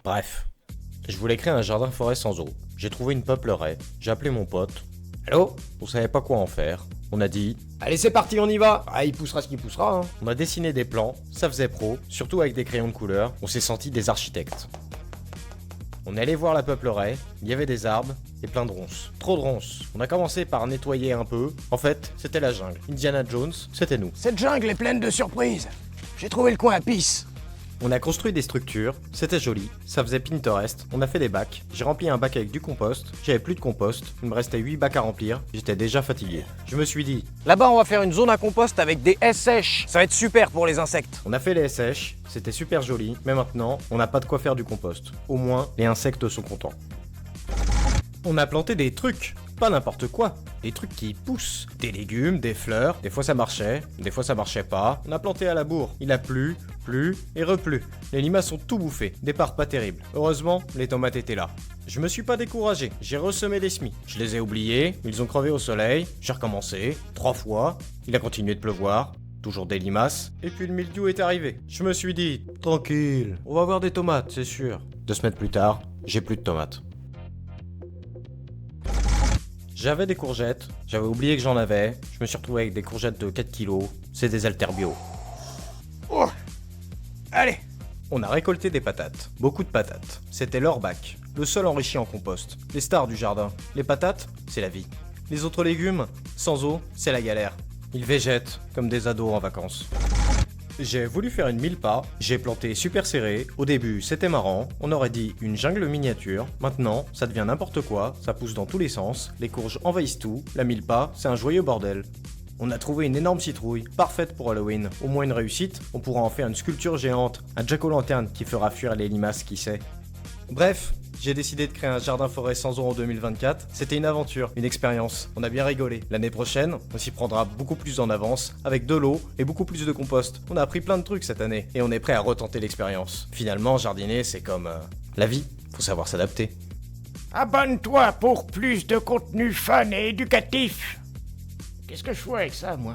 Bref, je voulais créer un jardin-forêt sans eau. J'ai trouvé une peuplerie, j'ai appelé mon pote. Allô? On savait pas quoi en faire. On a dit, Allez, c'est parti, on y va. Ah, il poussera ce qu'il poussera, hein. on a dessiné des plans, ça faisait pro, surtout avec des crayons de couleur, on s'est senti des architectes. On est allé voir la peuplerie, il y avait des arbres et plein de ronces. Trop de ronces. On a commencé par nettoyer un peu. En fait, c'était la jungle. Indiana Jones, c'était nous. Cette jungle est pleine de surprises. J'ai trouvé le coin à pisse. On a construit des structures, c'était joli, ça faisait Pinterest, on a fait des bacs, j'ai rempli un bac avec du compost, j'avais plus de compost, il me restait 8 bacs à remplir, j'étais déjà fatigué. Je me suis dit, Là-bas, on va faire une zone à compost avec des haies sèches. Ça va être super pour les insectes. on a fait les sèches, c'était super joli, mais maintenant, on n'a pas de quoi faire du compost. Au moins, les insectes sont contents. On a planté des trucs, pas n'importe quoi, des trucs qui poussent, des légumes, des fleurs, des fois ça marchait pas. On a planté à la bourre, il a plu et replu. Les limaces ont tout bouffé, départ pas terrible. Heureusement, les tomates étaient là. Je me suis pas découragé, j'ai ressemé des semis. Je les ai oubliés, ils ont crevé au soleil, j'ai recommencé, 3 fois, il a continué de pleuvoir. Toujours des limaces, et puis le mildiou est arrivé. Je me suis dit, tranquille, on va avoir des tomates, c'est sûr. 2 semaines plus tard, j'ai plus de tomates. J'avais des courgettes, j'avais oublié que j'en avais, je me suis retrouvé avec des courgettes de 4 kilos, c'est des haltères bio. Oh. Allez. On a récolté des patates, beaucoup de patates. C'était leur bac, le sol enrichi en compost, les stars du jardin. Les patates, c'est la vie. Les autres légumes, sans eau, c'est la galère. Ils végètent comme des ados en vacances. J'ai voulu faire une mille-pas, j'ai planté super serré, au début c'était marrant, on aurait dit une jungle miniature, maintenant ça devient n'importe quoi, ça pousse dans tous les sens, les courges envahissent tout, la mille-pas c'est un joyeux bordel. On a trouvé une énorme citrouille, parfaite pour Halloween, au moins une réussite, on pourra en faire une sculpture géante, un jack-o'-lanterne qui fera fuir les limaces qui sait. Bref, j'ai décidé de créer un jardin-forêt sans eau en 2024. C'était une aventure, une expérience. On a bien rigolé. L'année prochaine, on s'y prendra beaucoup plus en avance, avec de l'eau et beaucoup plus de compost. On a appris plein de trucs cette année, et on est prêt à retenter l'expérience. Finalement, jardiner, c'est comme la vie. Faut savoir s'adapter. Abonne-toi pour plus de contenu fun et éducatif. Qu'est-ce que je fais avec ça, moi?